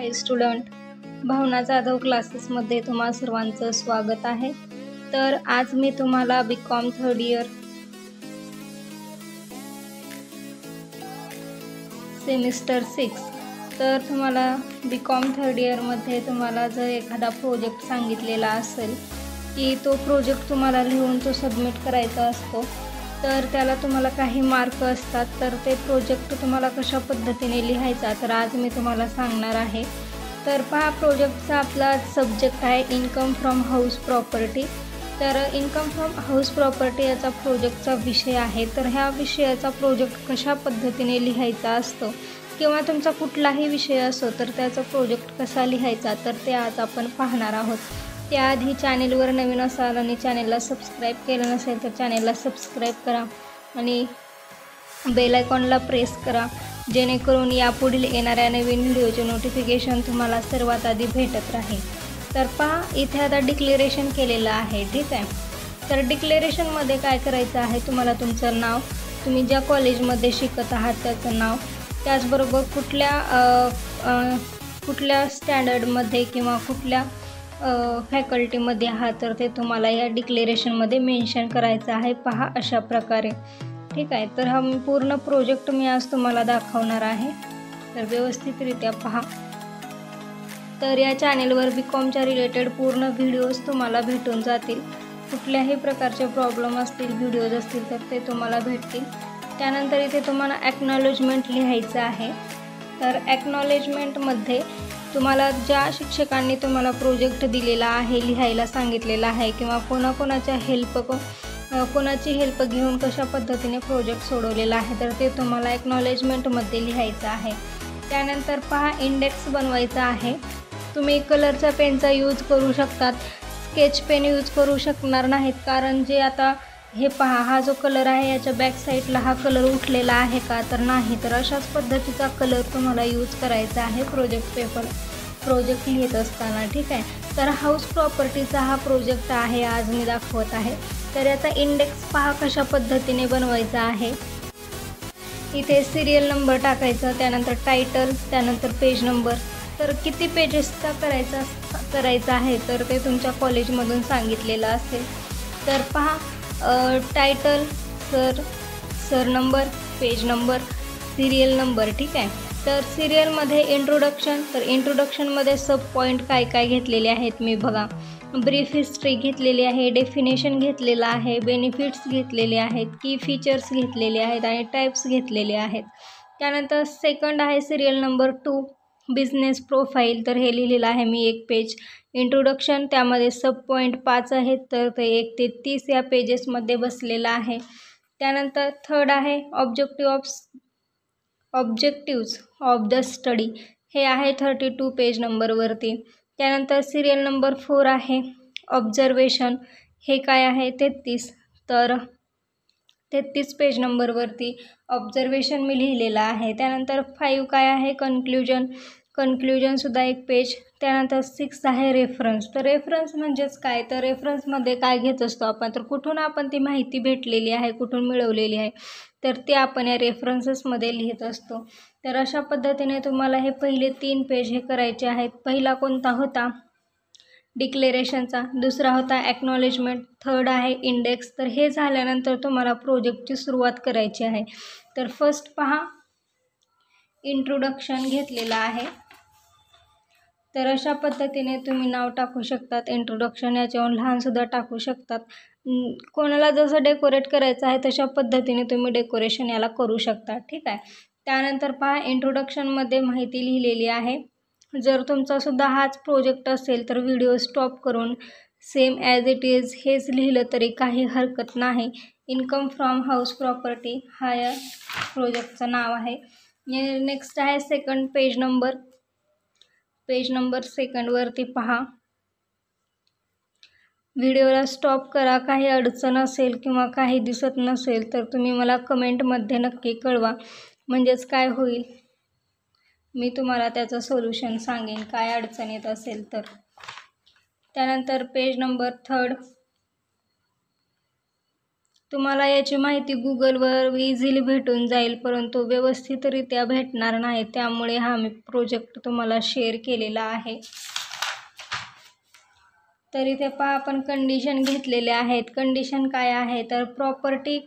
हाय student, भावना जाधव क्लासेसमध्ये तुम्हा सर्वांचं स्वागत आहे। तर आज मी तुम्हाला बीकॉम थर्ड इयर सेमिस्टर 6 तर तुम्हाला बीकॉम थर्ड इयरमध्ये तुम्हाला जर एखादा प्रोजेक्ट सांगितलेला असेल की तो प्रोजेक्ट तुम्हाला लिहून तो सबमिट करायचा असतो, तर त्याला तुम्हाला काही मार्क असतात। तर ते प्रोजेक्ट तुम्हाला कशा पद्धतीने लिहायचा तर आज मी तुम्हाला सांगणार आहे। तर पहा, प्रोजेक्टचा आपला सब्जेक्ट आहे इन्कम फ्रॉम हाऊस प्रॉपर्टी। तर इन्कम फ्रॉम हाऊस प्रॉपर्टी याचा प्रोजेक्टचा विषय आहे। तर ह्या विषयाचा प्रोजेक्ट कशा पद्धतीने लिहायचा असतो किंवा तुमचा कुठलाही विषय असो तर त्याचा प्रोजेक्ट कसा लिहायचा तर ते आज आपण पाहणार आहोत। त्याआधी चॅनेलवर नवीन असाल आणि चॅनेलला सबस्क्राईब केलं नसेल तर चॅनेलला सबस्क्राईब करा आणि बेल आयकॉनला प्रेस करा, जेणेकरून यापुढील येणाऱ्या नवीन व्हिडिओचे नोटिफिकेशन तुम्हाला सर्वात आधी भेटत राहील। तर पहा, इथे आता डिक्लेरेशन केलेलं आहे, ठीक आहे। तर डिक्लेरेशनमध्ये काय करायचं आहे, तुम्हाला तुमचं नाव, तुम्ही ज्या कॉलेजमध्ये शिकत आहात त्याचं नाव, त्याचबरोबर कुठल्या स्टँडर्डमध्ये किंवा कुठल्या फॅकल्टीमध्ये आहात तर ते तुम्हाला या डिक्लेरेशनमध्ये मेन्शन करायचं आहे। पहा अशा प्रकारे, ठीक आहे। तर हा पूर्ण प्रोजेक्ट मी आज तुम्हाला दाखवणार आहे, तर व्यवस्थितरित्या पहा। तर या चॅनेलवर बीकॉमच्या रिलेटेड पूर्ण व्हिडिओज तुम्हाला भेटून जातील। कुठल्याही प्रकारचे प्रॉब्लेम असतील, व्हिडिओज असतील तर ते तुम्हाला भेटतील। त्यानंतर इथे तुम्हाला ॲक्नॉलेजमेंट लिहायचं आहे। तर ॲक्नॉलेजमेंटमध्ये तुम्हाला ज्या शिक्षकांनी तुम्हाला प्रोजेक्ट दिलेला आहे, लिहायला सांगितलेला आहे किंवा कोणाची हेल्प घेऊन कशा पद्धतीने प्रोजेक्ट सोडवलेला आहे तर ते तुम्हाला ॲक्नॉलेजमेंटमध्ये लिहायचं आहे। त्यानंतर पहा, इंडेक्स बनवायचा आहे। तुम्ही कलरच्या पेनचा यूज करू शकतात, स्केच पेन यूज करू शकणार नाहीत, कारण जे आता हे पहा, हा जो कलर आहे याच्या बॅक साईडला हा कलर उठलेला आहे का तर नाही, तर अशाच पद्धतीचा कलर तुम्हाला यूज करायचा आहे प्रोजेक्ट लिहित असताना, ठीक आहे। तर हाऊस प्रॉपर्टीचा हा प्रोजेक्ट आहे, आज मी दाखवत आहे। तर याचा इंडेक्स पहा कशा पद्धतीने बनवायचा आहे। इथे सिरियल नंबर टाकायचा, त्यानंतर टायटल, त्यानंतर पेज नंबर। तर किती पेजेसचा करायचा आहे तर ते तुमच्या कॉलेजमधून सांगितलेलं असेल। तर पहा, title, sir number, page number, serial number, ठीक आहे। तर सिरियलमध्ये इंट्रोडक्शन, तर इंट्रोडक्शनमध्ये सब पॉईंट काय काय घेतलेले आहेत मी बघा, ब्रीफ हिस्ट्री घेतलेली आहे, डेफिनेशन घेतलेला आहे, बेनिफिट्स घेतलेले आहेत, की फीचर्स घेतलेले आहेत आणि टाईप्स घेतलेले आहेत। त्यानंतर सेकंड आहे सिरियल नंबर 2 बिझनेस प्रोफाईल, तर हे लिहिलेलं आहे मी 1 पेज। इंट्रोडक्शन, त्यामध्ये सब पॉईंट 5 आहेत, तर ते 1 ते 30 या पेजेसमध्ये बसलेलं आहे। त्यानंतर थर्ड आहे ऑब्जेक्टिव्ज ऑफ द स्टडी, हे आहे 32 पेज नंबरवरती। त्यानंतर सिरियल नंबर 4 आहे ऑब्झर्वेशन, हे काय आहे 33, तर 33 पेज नंबरवरती ऑब्झर्वेशन मी लिहिलेलं आहे। त्यानंतर 5 काय आहे कन्क्ल्युजनसुद्धा 1 पेज। त्यानंतर 6 आहे रेफरन्स, तर रेफरन्स म्हणजेच काय, तर रेफरन्समध्ये काय घेत असतो आपण, तर कुठून आपण ती माहिती भेटलेली आहे, कुठून मिळवलेली आहे, तर ते आपण या रेफरन्सेसमध्ये लिहित असतो। तर अशा पद्धतीने तुम्हाला हे पहिले 3 पेज हे करायचे आहेत। पहिला कोणता होता डिक्लेरेशनचा, दुसरा होता ॲक्नॉलेजमेंट, थर्ड आहे इंडेक्स। तर हे झाल्यानंतर तुम्हाला प्रोजेक्टची सुरुवात करायची आहे। तर फर्स्ट पहा, इंट्रोडक्शन घेतलेलं आहे। तर अशा पद्धतीने तुम्ही नाव टाकू शकतात, इंट्रोडक्शन याच्यावर लहानसुद्धा टाकू शकतात। कोणाला जसं डेकोरेट करायचं आहे तशा पद्धतीने तुम्ही डेकोरेशन याला करू शकता, ठीक आहे। त्यानंतर पहा, इंट्रोडक्शनमध्ये माहिती लिहिलेली आहे। जर तुमचा सुद्धा हाच प्रोजेक्ट असेल तर व्हिडिओ स्टॉप करून सेम ॲज इट इज हेच लिहिलं तरी काही हरकत नाही। इन्कम फ्रॉम हाऊस प्रॉपर्टी हा या प्रोजेक्टचं नाव आहे। नेक्स्ट आहे सेकंड पेज नंबर सेकंडवरती पहा, व्हिडिओला स्टॉप करा, काही अडचण असेल किंवा काही दिसत नसेल तर तुम्ही मला कमेंटमध्ये नक्की कळवा, म्हणजेच काय होईल मी तुम्हाला त्याचं सोल्युशन सांगेन काय अडचण येत असेल तर। त्यानंतर पेज नंबर 3 तुम्हाला याची माहिती गुगलवर इझिली भेटून जाईल, परंतु व्यवस्थितरित्या भेटणार नाही, त्यामुळे हा मी प्रोजेक्ट तुम्हाला शेअर केलेला आहे. तर इथे पहा आपण कंडिशन घेतलेले आहेत. कंडिशन काय आहे तर property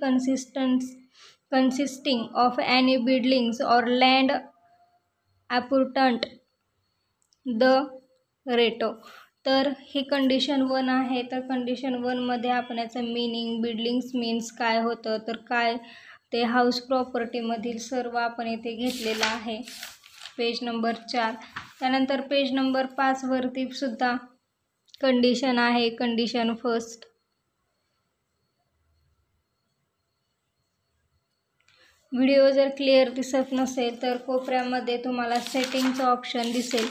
consisting of any buildings or land appurtenant thereto. तर ही कंडिशन 1 आहे. तर कंडिशन 1मध्ये आपण याचं मीनिंग, बिल्डिंग्स मीन्स काय होतं, तर काय ते हाऊस प्रॉपर्टीमधील सर्व आपण इथे घेतलेलं आहे. Page number 4. त्यानंतर पेज नंबर 5वरती सुद्धा कंडिशन आहे. Condition first. व्हिडिओ जर क्लिअर दिसत नसेल तर कोपऱ्यामध्ये तुम्हाला सेटिंगचं ऑप्शन दिसेल.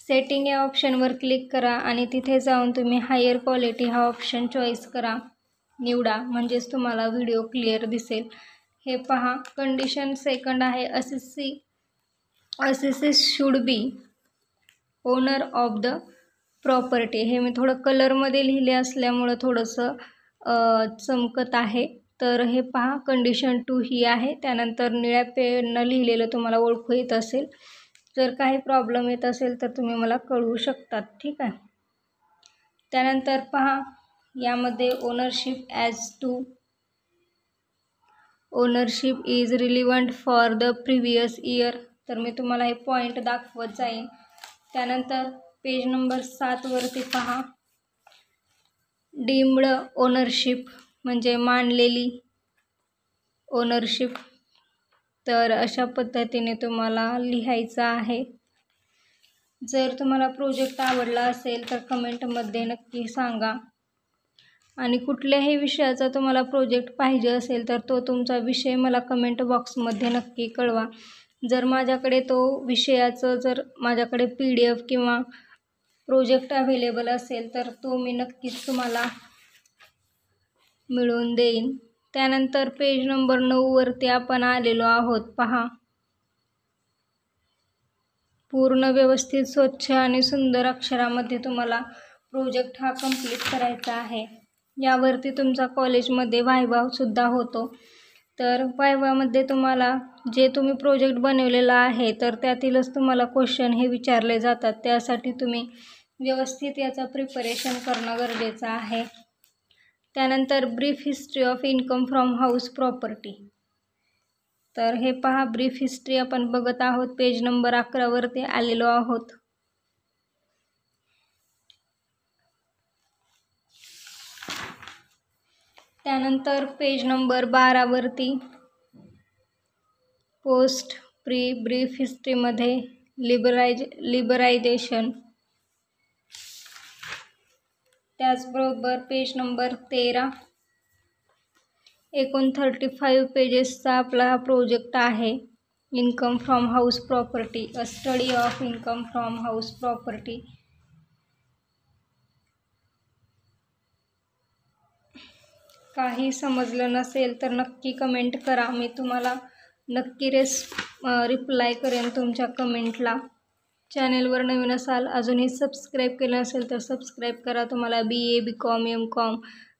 सेटिंग या ऑप्शनवर क्लिक करा आणि तिथे जाऊन तुम्ही हायर क्वालिटी हा ऑप्शन चॉईस करा, निवडा, म्हणजेच तुम्हाला व्हिडिओ क्लिअर दिसेल. हे पहा कंडिशन सेकंड आहे. Assessee should be owner of the property. हे मी थोडं कलरमध्ये लिहिले असल्यामुळं थोडंसं चमकत आहे. तर हे पहा कंडिशन 2 ही आहे. त्यानंतर निळ्या पेननं लिहिलेलं तुम्हाला ओळखू येत असेल. जर काही प्रॉब्लेम येत असेल तर तुम्ही मला कळवू शकतात, ठीक आहे. त्यानंतर पहा यामध्ये ownership as to ownership is relevant for the previous year. तर मी तुम्हाला हे पॉईंट दाखवत जाईन. त्यानंतर पेज नंबर 7वरती पहा डीम्ड ओनरशिप म्हणजे मानलेली ओनरशिप. तर अशा पद्धतीने तुम्हाला लिहायचं आहे. जर तुम्हाला प्रोजेक्ट आवडला असेल तर कमेंटमध्ये नक्की सांगा आणि कुठल्याही विषयाचा तुम्हाला प्रोजेक्ट पाहिजे असेल तर तो तुमचा विषय मला कमेंट बॉक्समध्ये नक्की कळवा. जर माझ्याकडे तो विषयाचं जर माझ्याकडे PDF किंवा प्रोजेक्ट अवेलेबल असेल तर तो मी नक्कीच तुम्हाला मिळवून देईन. त्यानंतर पेज नंबर 9वरती आपण आलेलो आहोत. पहा पूर्ण व्यवस्थित स्वच्छ आणि सुंदर अक्षरामध्ये तुम्हाला प्रोजेक्ट हा कंप्लीट करायचा आहे. यावरती तुमचा कॉलेजमध्ये वायवा सुद्धा होतो. तर वायवामध्ये तुम्हाला जे तुम्ही प्रोजेक्ट बनवलेला आहे तर त्यातीलच तुम्हाला क्वेश्चन हे विचारले जातात. त्यासाठी तुम्ही व्यवस्थित याचा प्रिपरेशन करणं गरजेचं आहे. त्यानंतर brief history of income from house property. तर हे पहा ब्रीफ हिस्ट्री आपण बघत आहोत. पेज नंबर 11वरती आलेलो आहोत. त्यानंतर पेज नंबर 12वरती पोस्ट प्री ब्रीफ हिस्ट्रीमध्ये लिबरायझेशन. त्याचबरोबर पेज नंबर 13. एकूण 35 पेजेसचा आपला हा प्रोजेक्ट आहे. Income from house property, a study of income from house property. काही समजलं नसेल तर नक्की कमेंट करा. मी तुम्हाला नक्की रिप्लाय करेन तुमच्या कमेंटला. चॅनेलवर नवीन असाल, अजूनही सबस्क्राईब केलं नसेल तर सबस्क्राईब करा. तुम्हाला BA BCom MCom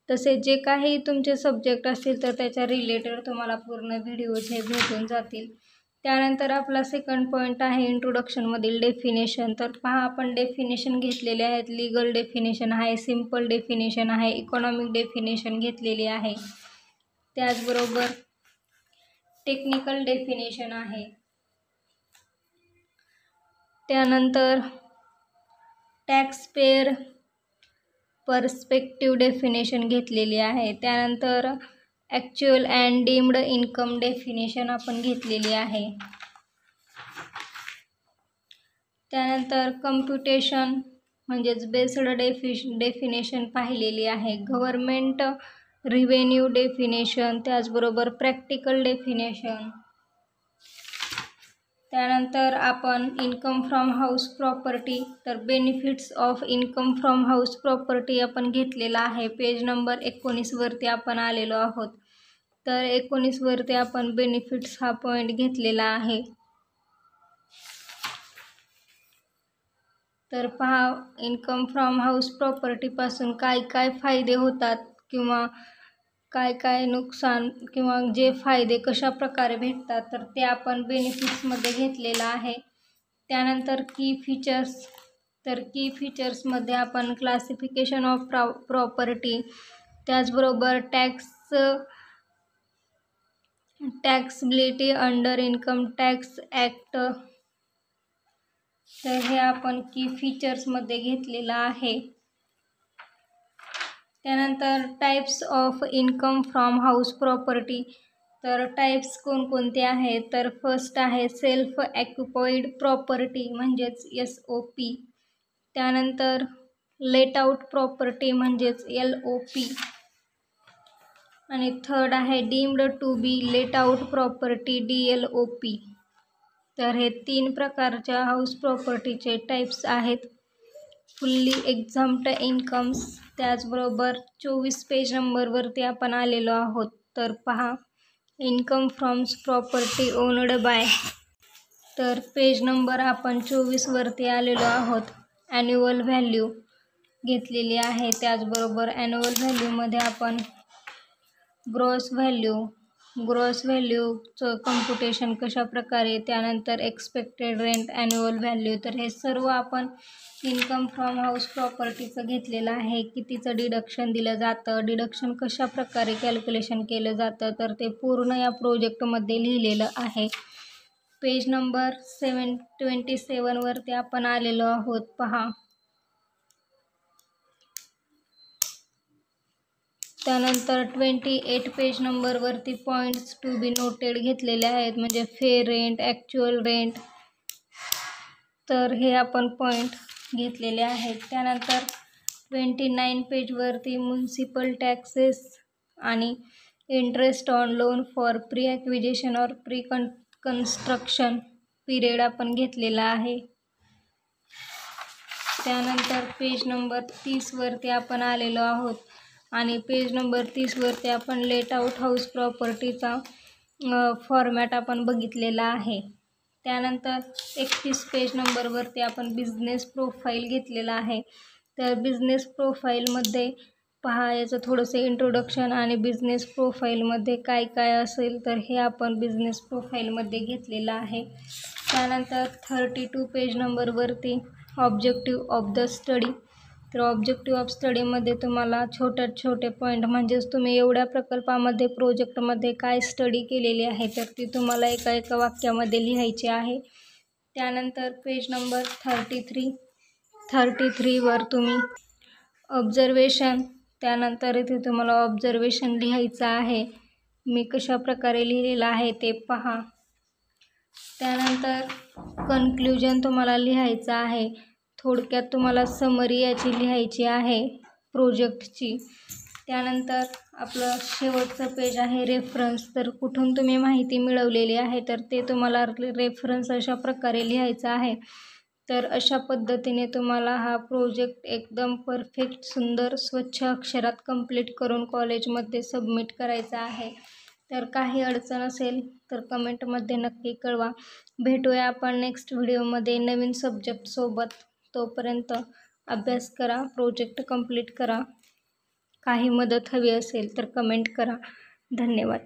तसे जे काही तुमचे सब्जेक्ट असतील तर त्याच्या रिलेटेड तुम्हाला पूर्ण व्हिडिओज हे भेटून जातील. त्यानंतर आपला सेकंड पॉईंट आहे इंट्रोडक्शनमधील डेफिनेशन. तर पहा आपण डेफिनेशन घेतलेले आहेत. लीगल डेफिनेशन आहे, सिम्पल डेफिनेशन आहे, इकॉनॉमिक डेफिनेशन घेतलेली आहे. त्याचबरोबर टेक्निकल डेफिनेशन आहे. त्यानंतर टॅक्स पेयर पर्स्पेक्टिव्ह डेफिनेशन घेतलेली आहे. त्यानंतर actual and deemed income definition आपण घेतलेली आहे. त्यानंतर कम्प्युटेशन म्हणजेच बेस्ड डेफिनेशन पाहिलेली आहे. गव्हर्मेंट रिव्हेन्यू डेफिनेशन, त्याचबरोबर प्रॅक्टिकल डेफिनेशन. त्यानंतर आपण इन्कम फ्रॉम हाऊस प्रॉपर्टी, तर benefits of income from house property आपण घेतलेला आहे. पेज नंबर 19वरती आपण आलेलो आहोत. तर 19वरती आपण बेनिफिट्स हा पॉईंट घेतलेला आहे. तर पहा इन्कम फ्रॉम हाऊस प्रॉपर्टीपासून काय काय फायदे होतात किंवा काय काय नुकसान किंवा जे फायदे कशा प्रकारे भेटतात तर ते आपण बेनिफिट्समध्ये घेतलेलं आहे. त्यानंतर की फीचर्स, तर की फीचर्समध्ये आपण क्लासिफिकेशन ऑफ प्रॉपर्टी, त्याचबरोबर taxability under income tax act, तर हे आपण की फीचर्समध्ये घेतलेलं आहे. त्यानंतर types of income from house property, तर टाइप्स कोणकोणते आहेत तर फर्स्ट आहे सेल्फ ऑक्युपाईड प्रॉपर्टी म्हणजेच SOP, त्यानंतर लेट आउट प्रॉपर्टी म्हणजेच LOP, आणि थर्ड आहे deemed to be let out property DLOP. तर हे 3 प्रकारच्या हाऊस प्रॉपर्टीचे टाइप्स आहेत. फुल्ली एक्झम्प्ट इन्कम्स, त्याचबरोबर 24 पेज नंबरवरती आपण आलेलो आहोत. तर पहा income from property owned by, तर पेज नंबर आपण 24 वरती आलेलो आहोत. ॲन्युअल व्हॅल्यू घेतलेली आहे, त्याचबरोबर ॲन्युअल व्हॅल्यूमध्ये आपण ग्रॉस व्हॅल्यूचं कम्प्युटेशन कशा प्रकारे, त्यानंतर एक्सपेक्टेड रेंट, ॲन्युअल व्हॅल्यू, तर हे सर्व आपण इन्कम फ्रॉम हाऊस प्रॉपर्टीचं घेतलेलं आहे. कितीचं डिडक्शन दिलं जातं, डिडक्शन कशा प्रकारे कॅल्क्युलेशन केलं जातं, तर ते पूर्ण या प्रोजेक्टमध्ये लिहिलेलं आहे. पेज नंबर 27 वरती आपण आलेलो आहोत. पहा त्यानंतर 28 पेज नंबरवरती पॉईंट्स टू बी नोटेड घेतलेले आहेत, म्हणजे फेअर रेंट, ॲक्च्युअल रेंट, तर हे आपण पॉईंट घेतलेले आहेत. त्यानंतर 29 पेजवरती म्युनिसिपल टॅक्सेस आणि interest on loan for pre acquisition और प्री कन्स्ट्रक्शन पिरियड आपण घेतलेला आहे. त्यानंतर पेज नंबर 30 वरती आपण आलेलो आहोत आणि पेज नंबर 30 वरती आपण लेट आउट हाऊस प्रॉपर्टीचा फॉर्मॅट आपण बघितलेला आहे. त्यानंतर 31 पेज नंबरवरती आपण बिझनेस प्रोफाईल घेतलेला आहे. तर बिझनेस प्रोफाईलमध्ये पहा याचं थोडंसं इंट्रोडक्शन आणि बिझनेस प्रोफाईलमध्ये काय काय असेल तर हे आपण बिझनेस प्रोफाईलमध्ये घेतलेलं आहे. त्यानंतर 32 पेज नंबरवरती ऑब्जेक्टिव्ह ऑफ द स्टडी, तर ऑब्जेक्टिव्ह ऑफ स्टडीमध्ये तुम्हाला छोटे पॉईंट म्हणजेच तुम्ही एवढ्या प्रकल्पामध्ये प्रोजेक्टमध्ये काय स्टडी केलेली आहे तर ती तुम्हाला एका वाक्यामध्ये लिहायची आहे. त्यानंतर पेज नंबर 33 वर तुम्ही ऑब्झर्वेशन, त्यानंतर इथे तुम्हाला ऑब्झर्वेशन लिहायचं आहे. मी कशा प्रकारे लिहिलेलं आहे ते पहा. त्यानंतर कन्क्ल्युजन तुम्हाला लिहायचं आहे. थोडक्यात तुम्हाला समरी याची लिहायची आहे प्रोजेक्टची. त्यानंतर आपलं शेवटचं पेज आहे रेफरन्स, तर कुठून तुम्ही माहिती मिळवलेली आहे तर ते तुम्हाला रेफरन्स अशा प्रकारे लिहायचा आहे. तर अशा पद्धतीने तुम्हाला हा प्रोजेक्ट एकदम परफेक्ट, सुंदर, स्वच्छ अक्षरात कंप्लीट करून कॉलेजमध्ये सबमिट करायचा आहे. तर काही अडचण असेल तर कमेंटमध्ये नक्की कळवा. भेटूया आपण नेक्स्ट व्हिडिओमध्ये नवीन सब्जेक्टसोबत. तोपर्यंत अभ्यास करा, प्रोजेक्ट कंप्लीट करा. काही मदत हवी असेल तर कमेंट करा. धन्यवाद.